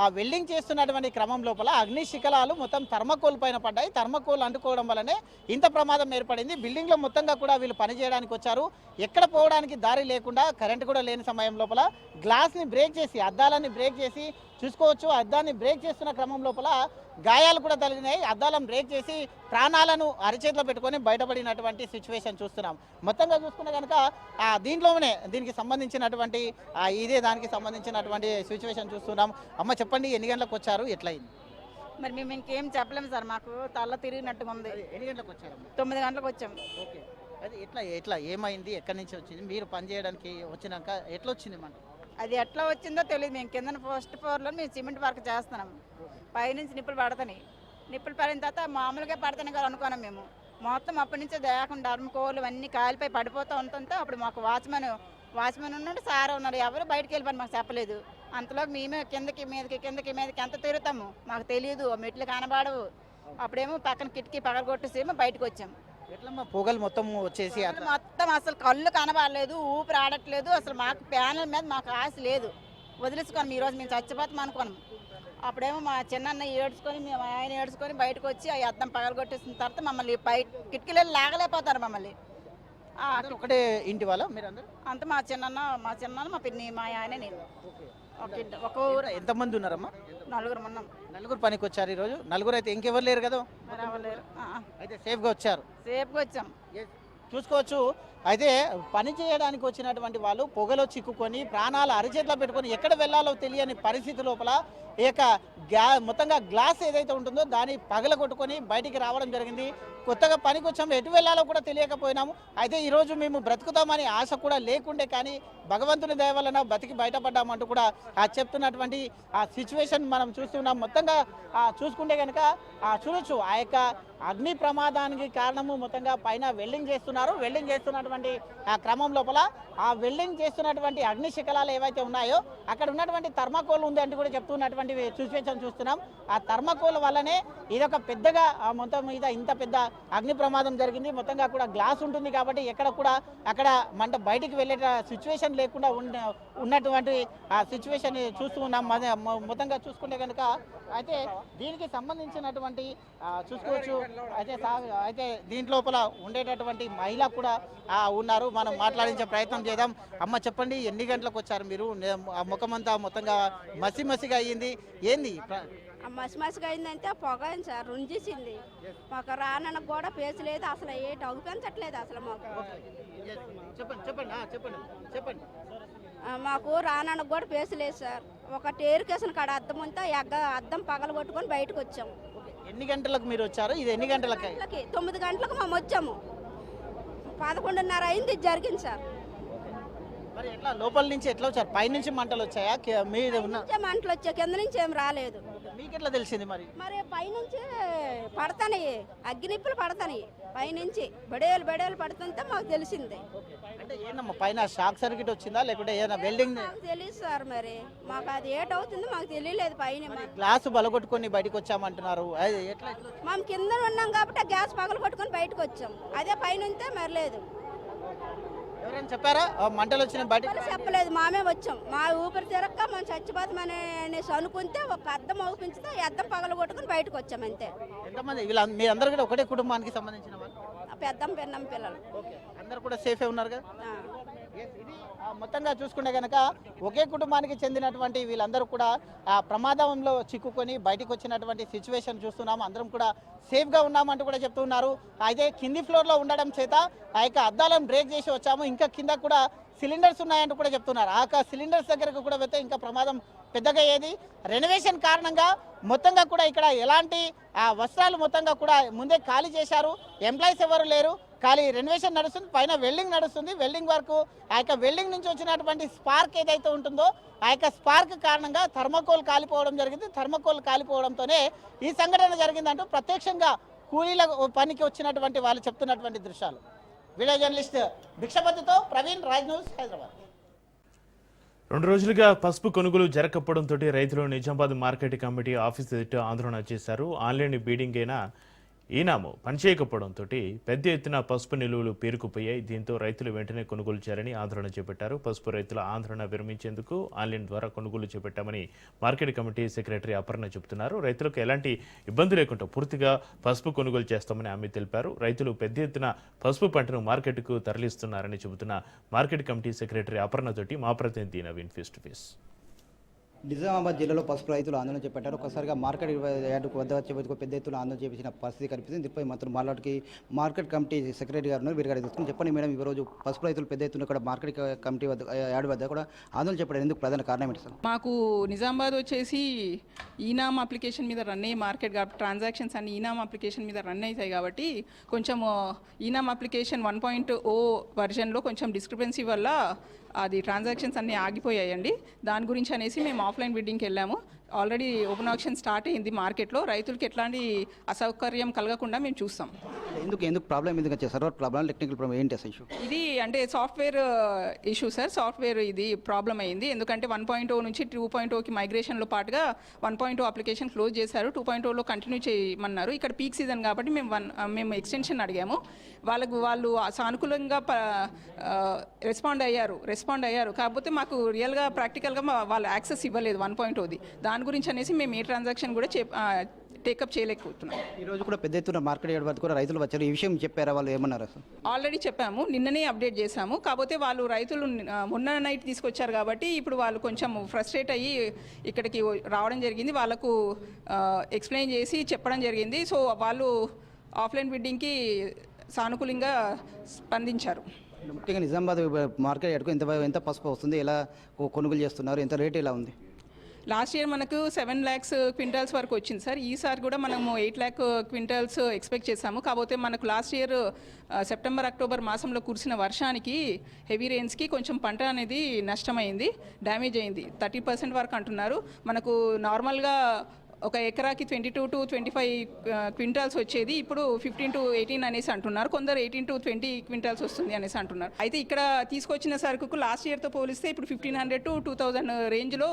ఆ వెల్డింగ్ చేస్తున్నటువంటి క్రమం లోపల అగ్ని శిఖలాలు మొత్తం థర్మకోల్ పైన పడ్డాయి. థర్మకోల్ అంటుకోవడం వల్లనే ఇంత ప్రమాదం ఏర్పడింది. బిల్డింగ్లో మొత్తంగా కూడా వీళ్ళు పనిచేయడానికి వచ్చారు. ఎక్కడ పోవడానికి దారి లేకుండా, కరెంట్ కూడా లేని సమయం లోపల గ్లాస్ని బ్రేక్ చేసి, అద్దాలని బ్రేక్ చేసి చూసుకోవచ్చు. అద్దాన్ని బ్రేక్ చేస్తున్న క్రమం లోపల గాయాలు కూడా తగిలినాయి. అద్దాలను బ్రేక్ చేసి ప్రాణాలను అరచేతిలో పెట్టుకొని బయటపడినటువంటి సిచ్యువేషన్ చూస్తున్నాం. మొత్తంగా చూసుకుంటే కనుక దీంట్లోనే దీనికి సంబంధించినటువంటి దానికి సంబంధించినటువంటి సిచ్యువేషన్ చూస్తున్నాం. అమ్మ చెప్పండి, ఎన్ని గంటలకు వచ్చారు, ఎట్లయింది? మరి మేము ఇంకేం చెప్పలేము సార్, మాకు తల్ల తిరిగినట్టుగా ఉంది. ఎన్ని గంటలకు వచ్చారు? 9 గంటలకు వచ్చాం. ఓకే, అది ఎట్లా ఏమైంది, ఎక్కడి నుంచి వచ్చింది? మీరు పని చేయడానికి వచ్చినాక ఎట్లా వచ్చింది మంట? అది ఎట్లా వచ్చిందో తెలియదు. మేము కింద ఫస్ట్ ఫ్లోర్లో మేము సిమెంట్ వర్క్ చేస్తున్నాం. పైనుంచి నిప్పులు పడతాయి. నిప్పులు పడిన తర్వాత మామూలుగా పడతాయి కదా అనుకున్నాం మేము. మొత్తం అప్పటి నుంచే దేకుండా ధర్మకోలు అన్నీ కాలిపోయి పడిపోతూ ఉంటుంటే అప్పుడు మాకు వాచ్మెన్ ఉన్నాడు, సార్ ఉన్నారు, ఎవరు బయటకు వెళ్ళిపోయి మాకు చెప్పలేదు. అంతలోకి మేమే కిందకి మీదకి ఎంత తిరుగుతాము మాకు తెలియదు, మెట్లు కనబడవు. అప్పుడేమో పక్కన కిటికీ పగలగొట్టేసేమో బయటకు వచ్చాము. ఎట్లమ్మా పొగలు మొత్తం వచ్చేసి మొత్తం అసలు కళ్ళు కనబడలేదు, ఊపిరి ఆడట్లేదు. అసలు మాకు ప్యానల్ మీద మాకు ఆశ లేదు, వదిలేసుకొని ఈరోజు మేము చచ్చిపోతాం అనుకున్నాం. అప్పుడేమో మా చిన్న ఏడ్చుకొని మేము ఆయన ఏడ్చుకొని బయటకు వచ్చి ఆ అద్దం పగలగొట్టేసిన తర్వాత మమ్మల్ని బయట కిటికీలో లాగలేకపోతారు మమ్మల్ని. ఒకటే ఇంటి వాళ్ళ మీరందరూ? అంత మా చిన్న మా పిన్ని, మా ఆయన, నేను. ఒక ఊరు. ఎంతమంది ఉన్నారమ్మా? 4 ఉన్నాం. 4 పనికి వచ్చారు ఈరోజు. 4 అయితే ఇంకెవరు లేరు కదా? అయితే సేఫ్గా వచ్చారు. సేఫ్గా వచ్చాం. చూసుకోవచ్చు. అయితే పని చేయడానికి వచ్చినటువంటి వాళ్ళు పొగలో చిక్కుకొని ప్రాణాలు అరిచేతిలో పెట్టుకొని ఎక్కడ వెళ్ళాలో తెలియని పరిస్థితి లోపల ఈ యొక్క మొత్తంగా గ్లాస్ ఏదైతే ఉంటుందో దాన్ని పగల కొట్టుకొని బయటికి రావడం జరిగింది. కొత్తగా పనికి వచ్చాము, ఎటు వెళ్ళాలో కూడా తెలియకపోయినాము. అయితే ఈరోజు మేము బ్రతుకుతామని ఆశ కూడా లేకుండే, కానీ భగవంతుని దయ వలన బతికి బయటపడ్డామంటూ కూడా చెప్తున్నటువంటి ఆ సిచ్యువేషన్ మనం చూస్తున్నాం. మొత్తంగా చూసుకుంటే కనుక చూడొచ్చు, ఆ యొక్క అగ్ని ప్రమాదానికి కారణము మొత్తంగా పైన వెల్డింగ్ చేస్తున్నారు. వెల్డింగ్ చేస్తున్నటువంటి ఆ క్రమం లోపల ఆ వెల్డింగ్ చేస్తున్నటువంటి అగ్ని శిఖలాలు ఏవైతే ఉన్నాయో అక్కడ ఉన్నటువంటి థర్మాకోల్ ఉంది అంటూ కూడా చెప్తున్నటువంటి సిచ్యువేషన్ చూస్తున్నాం. ఆ థర్మాకోల్ వల్లనే ఇదొక పెద్దగా మొత్తం మీద ఇంత పెద్ద అగ్ని ప్రమాదం జరిగింది. మొత్తంగా కూడా గ్లాస్ ఉంటుంది కాబట్టి ఎక్కడ కూడా అక్కడ మంట బయటికి వెళ్ళే సిచ్యువేషన్ లేకుండా ఉన్నటువంటి ఆ సిచ్యువేషన్ చూస్తూ ఉన్నాం. మొత్తంగా చూసుకుంటే కనుక అయితే దీనికి సంబంధించినటువంటి చూసుకోవచ్చు. అయితే దీంట్లోపల ఉండేటటువంటి మహిళ కూడా ఉన్నారు, మనం మాట్లాడించే ప్రయత్నం చేద్దాం. అమ్మ చెప్పండి, ఎన్ని గంటలకు వచ్చారు మీరు? ముఖమంతా మొత్తంగా మసిగా అయ్యింది, ఏంది? మసిగా అయిందంటే పొగ సార్ రుంజేసింది. మాకు రానకు కూడా పేసు లేదు, అసలు ఏ టగు పెంచట్లేదు అసలు మాకు. చెప్పండి. మాకు రానకు కూడా పేసు లేదు సార్. ఒక టేరుకేసిన కాడ అద్దం ఉంటే అద్దం పగల కొట్టుకొని బయటకు వచ్చాము. ఎన్ని గంటలకు మీరు వచ్చారు? ఇది ఎన్ని గంటలకి? 9 గంటలకు మేము వచ్చాము. 11:30 అయింది జరిగింది సార్. మరి ఎట్లా లోపల నుంచి ఎట్లా వచ్చారు? పై నుంచి మంటలు వచ్చాయా? మీద ఉన్న మంటలు వచ్చా, కింద నుంచి ఏం రాలేదు. మీకు ఎట్లా తెలిసింది? మరి పైనుంచి పడతాయి, అగ్గినిప్పులు పడతాయి పైనుంచి బడేలు పడుతుంటే మాకు తెలిసింది. అంటే ఏందమ్మా, పైన షాక్ సర్క్యూట్ వచ్చిందా లేకుంటే ఏదైనా వెల్డింగ్? తెలియదు సార్, మరి మాకు అది ఏటవుతుందో మాకు తెలియలేదు. పైన గ్లాసు బలగొట్టుకొని బయటకు వచ్చామంటున్నారు, ఎట్లా? మేము కింద ఉన్నాం కాబట్టి గ్యాస్ పగలు కొట్టుకొని బయటకు వచ్చాం. అదే పైన ఉంటే మరి లేదు. ఎవరైనా చెప్పారా మంటలు వచ్చిన? బయట చెప్పలేదు, మామే వచ్చాం. మా ఊపిరి తిరక్క మనం చచ్చిపోతామని అనేసి అనుకుంటే ఒక అద్దం అవుపించితే ఈ అద్దం పగలు కొట్టుకుని బయటకు వచ్చాం అంతే. ఎంతమంది మీరందరూ కూడా ఒకటే కుటుంబానికి సంబంధించిన వాళ్ళు? పెద్దం పిన్నం పిల్లలు అందరూ కూడా సేఫే ఉన్నారు కదా? ఇది మొత్తంగా చూసుకుంటే కనుక ఒకే కుటుంబానికి చెందినటువంటి వీళ్ళందరూ కూడా ఆ ప్రమాదంలో చిక్కుకొని బయటకు వచ్చినటువంటి సిచ్యువేషన్ చూస్తున్నాము. అందరం కూడా సేఫ్గా ఉన్నామంటూ కూడా చెప్తున్నారు. అయితే కింది ఫ్లోర్లో ఉండడం చేత ఆ యొక్క అద్దాలను బ్రేక్ చేసి వచ్చాము. ఇంకా కింద కూడా సిలిండర్స్ ఉన్నాయంటూ కూడా చెప్తున్నారు. ఆ సిలిండర్స్ దగ్గరకు కూడా వెళ్తే ఇంకా ప్రమాదం పెద్దగా అయ్యేది. రెనోవేషన్ కారణంగా మొత్తంగా కూడా ఇక్కడ ఎలాంటి వస్త్రాలు మొత్తంగా కూడా ముందే ఖాళీ చేశారు. ఎంప్లాయీస్ ఎవరు లేరు, ఖాళీ రెనోవేషన్ నడుస్తుంది. పైన వెల్డింగ్ నడుస్తుంది. వెల్డింగ్ వరకు ఆ యొక్క వెల్డింగ్ నుంచి వచ్చినటువంటి స్పార్క్ ఏదైతే ఉంటుందో ఆ యొక్క స్పార్క్ కారణంగా థర్మకోల్ కాలిపోవడం జరిగింది. థర్మకోల్ కాలిపోవడంతోనే ఈ సంఘటన జరిగిందంటూ ప్రత్యక్షంగా కూలీల పనికి వచ్చినటువంటి వాళ్ళు చెప్తున్నటువంటి దృశ్యాలు. వీడియో జర్నలిస్ట్ భిక్షపతితో ప్రవీణ్, రాజ్ న్యూస్, హైదరాబాద్. 2 రోజులుగా పసుపు కొనుగోలు జరగకపోవడంతో రైతులు నిజామాబాద్ మార్కెట్ కమిటీ ఆఫీస్ ఎదుట ఆందోళన చేశారు. ఆన్లైన్ బీడింగ్ అయినా ఈనాము పనిచేయకపోవడంతో పెద్ద ఎత్తున పసుపు నిలువలు పేరుకుపోయాయి. దీంతో రైతులు వెంటనే కొనుగోలు చేయాలని ఆందోళన చేపట్టారు. పసుపు రైతుల ఆందోళన విరమించేందుకు ఆన్లైన్ ద్వారా కొనుగోలు చేపట్టామని మార్కెట్ కమిటీ సెక్రటరీ అపర్ణ చెబుతున్నారు. రైతులకు ఎలాంటి ఇబ్బంది లేకుండా పూర్తిగా పసుపు కొనుగోలు చేస్తామని ఆమె తెలిపారు. రైతులు పెద్ద ఎత్తున పసుపు పంటను మార్కెట్కు తరలిస్తున్నారని చెబుతున్న మార్కెట్ కమిటీ సెక్రటరీ అపర్ణతోటి మా ప్రతినిధి Naveen face to face. Nizamabad జిల్లాలో పసుపు రైతులు ఆందోళన చేపట్టారు. ఒకసారిగా మార్కెట్ యార్డుకు వద్ద వచ్చే పెద్ద ఎత్తున ఆందోళన చేపించిన పరిస్థితి కనిపిస్తుంది. దీనిపై మాత్రం మాట్లాడికి మార్కెట్ కమిటీ సెక్రటరీ గారు ఉన్నారు. వీరి గారు తెలుసుకుని చెప్పండి మేడం, ఈరోజు పసుపు రైతులు పెద్ద ఎత్తున కూడా మార్కెట్ కమిటీ వద్ద యార్డు వద్ద కూడా ఆందోళన చేపట్టేందుకు ప్రధాన కారణం ఏంటి సార్? మాకు నిజామాబాద్ వచ్చేసి ఈనామ్ అప్లికేషన్ మీద రన్ అయ్యి మార్కెట్ ట్రాన్సాక్షన్స్ అన్ని ఈనామ్ అప్లికేషన్ మీద రన్ అవుతాయి కాబట్టి కొంచెం ఈనామ్ అప్లికేషన్ 1.0 వర్జన్లో కొంచెం డిస్క్రిపెన్సీ వల్ల అది ట్రాన్సాక్షన్స్ అన్నీ ఆగిపోయాయండి. దాని గురించి అనేసి మేము ఆఫ్లైన్ బిడ్డింగ్కి వెళ్ళాము. ఆల్రెడీ ఓపెన్ ఆక్షన్ స్టార్ట్ అయింది మార్కెట్లో. రైతులకి ఎట్లాంటి అసౌకర్యం కలగకుండా మేము చూస్తాం. ఎందుకు ప్రాబ్లం ఎందుకు వచ్చే సర్వర్ ప్రాబ్లం టెక్నికల్ ప్రాబ్లం ఏంటి అసలు ఇష్యూ? ఇది అంటే సాఫ్ట్వేర్ ఇష్యూ సార్. సాఫ్ట్వేర్ ఇది ప్రాబ్లం అయింది. ఎందుకంటే 1.0 నుంచి 2.0కి మైగ్రేషన్లో పాటుగా 1.0 అప్లికేషన్ క్లోజ్ చేశారు. 2.0లో కంటిన్యూ చేయమన్నారు. ఇక్కడ పీక్ సీజన్ కాబట్టి మేము ఎక్స్టెన్షన్ అడిగాము. వాళ్ళు సానుకూలంగా రెస్పాండ్ అయ్యారు. కాకపోతే మాకు రియల్గా ప్రాక్టికల్గా వాళ్ళు యాక్సెస్ ఇవ్వలేదు 1.0ది. దాని గురించి అనేసి మేము ఏ ట్రాన్సాక్షన్ కూడా టేకప్ చేయలేకపోతున్నాం. ఈరోజు కూడా పెద్ద ఎత్తున మార్కెట్ యార్డ్ వద్ద కూడా రైతులు వచ్చారు. ఈ విషయం చెప్పారా? వాళ్ళు ఏమన్నారు అసలు? ఆల్రెడీ చెప్పాము, నిన్ననే అప్డేట్ చేశాము. కాకపోతే వాళ్ళు రైతులు మొన్న నైట్ తీసుకొచ్చారు కాబట్టి ఇప్పుడు వాళ్ళు కొంచెం ఫ్రస్ట్రేట్ అయ్యి ఇక్కడికి రావడం జరిగింది. వాళ్ళకు ఎక్స్ప్లెయిన్ చేసి చెప్పడం జరిగింది. సో వాళ్ళు ఆఫ్లైన్ బిడ్డింగ్కి సానుకూలంగా స్పందించారు. ముఖ్యంగా నిజామాబాద్ మార్కెట్ యార్డ్కు ఎంత పసుపు వస్తుంది, ఎలా కొనుగోలు చేస్తున్నారు, ఎంత రేట్ ఎలా ఉంది? లాస్ట్ ఇయర్ మనకు 7 lakhs క్వింటాల్స్ వరకు వచ్చింది సార్. ఈసారి కూడా మనము 8 lakh క్వింటాల్స్ ఎక్స్పెక్ట్ చేశాము. కాకపోతే మనకు లాస్ట్ ఇయర్ సెప్టెంబర్ అక్టోబర్ మాసంలో కురిసిన వర్షానికి హెవీ రెయిన్స్కి కొంచెం పంట అనేది నష్టమైంది, డ్యామేజ్ అయింది. 30% వరకు అంటున్నారు. మనకు నార్మల్గా ఒక ఎకరాకి 22 to 25 క్వింటాల్స్ వచ్చేది ఇప్పుడు 15 to 18 అనేసి అంటున్నారు. కొందరు 18 to 20 క్వింటాల్స్ వస్తుంది అనేసి అంటున్నారు. అయితే ఇక్కడ తీసుకొచ్చిన సరుకుకు లాస్ట్ ఇయర్తో పోలిస్తే ఇప్పుడు 1500 to 2000 రేంజ్లో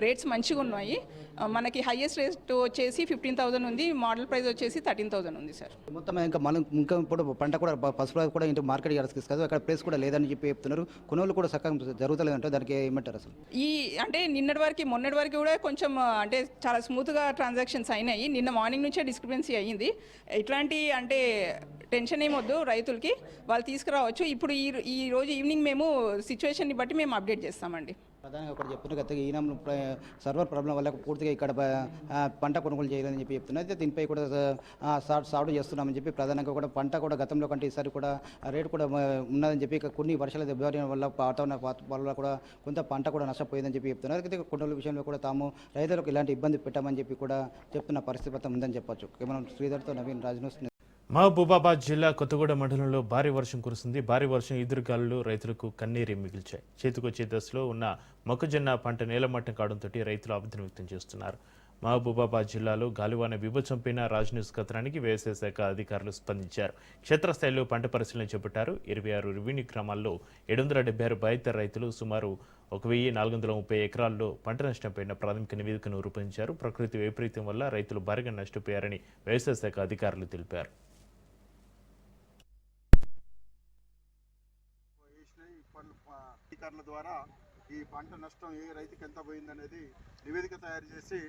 రేట్స్ మంచిగా ఉన్నాయి. మనకి హైయెస్ట్ రేట్ వచ్చేసి 15,000 ఉంది. మోడల్ ప్రైస్ వచ్చేసి 13,000 ఉంది సార్. మొత్తం ఇంకా ఇప్పుడు పంట కూడా పసుపు కూడా ఇంటి మార్కెట్ యార్డ్స్కి తీసుకొస్తారు. అక్కడ ప్రైస్ కూడా లేదని చెప్పి చెప్తున్నారు. కొనుగోలు కూడా సక్కగా జరుగుతలేదంటే దానికి ఏమంటారు అసలు? అంటే మొన్నటి వరకు కూడా కొంచెం అంటే చాలా స్మూత్గా ట్రాన్సాక్షన్స్ అయినాయి. నిన్న మార్నింగ్ నుంచే డిస్క్రిపెన్సీ అయ్యింది. ఇట్లాంటి అంటే టెన్షన్ ఏమొద్దు, రైతులకి వాళ్ళు తీసుకురావచ్చు. ఇప్పుడు ఈ రోజు ఈవినింగ్ మేము సిచ్యువేషన్ని బట్టి మేము అప్డేట్ చేస్తామండి. ప్రధానంగా ఒకటి చెప్తున్నారు, గత ఈనాం సర్వర్ ప్రాబ్లం వల్ల పూర్తిగా ఇక్కడ పంట కొనుగోలు చేయాలని చెప్పి చెప్తున్నారు. అయితే దీనిపై కూడా సాగు చేస్తున్నామని చెప్పి ప్రధానంగా కూడా పంట కూడా గతంలో కంటే ఈసారి కూడా రేటు కూడా ఉన్నదని చెప్పి కొన్ని వర్షాల దెబ్బతిన వల్ల వాతావరణ వల్ల కూడా కొంత పంట కూడా నష్టపోయిందని చెప్పి చెప్తున్నారు. అయితే కొనుగోలు విషయంలో కూడా తాము రైతులకు ఇలాంటి ఇబ్బంది పెట్టామని చెప్పి కూడా చెప్తున్న పరిస్థితి ఉందని చెప్పొచ్చు. కేవలం శ్రీధర్తో నవీన్, రాజ్ న్యూస్. మహబూబాబాద్ జిల్లా కొత్తగూడెం మండలంలో భారీ వర్షం కురుస్తుంది. భారీ వర్షం ఎదురుగాలులు రైతులకు కన్నీరు మిగిల్చాయి. చేతికొచ్చే దశలో ఉన్న మొక్కజొన్న పంట నేలమట్టం కావడంతో రైతులు ఆవేదన వ్యక్తం చేస్తున్నారు. మహబూబాబాద్ జిల్లాలో గాలివాన విభజంపైన రాజ్ న్యూస్ కథనానికి వ్యవసాయ శాఖ అధికారులు స్పందించారు. క్షేత్రస్థాయిలో పంట పరిశీలన చేపట్టారు. 26 రెవెన్యూ గ్రామాల్లో 776 బాధిత రైతులు సుమారు 1430 ఎకరాల్లో పంట నష్టంపైన ప్రాథమిక నివేదికను రూపొందించారు. ప్రకృతి వైపరీత్యం వల్ల రైతులు భారీగా నష్టపోయారని వ్యవసాయ శాఖ అధికారులు తెలిపారు. అధికారుల ద్వారా ఈ పంట నష్టం ఏ రైతుకి ఎంత పోయిందనేది నివేదిక తయారు చేసి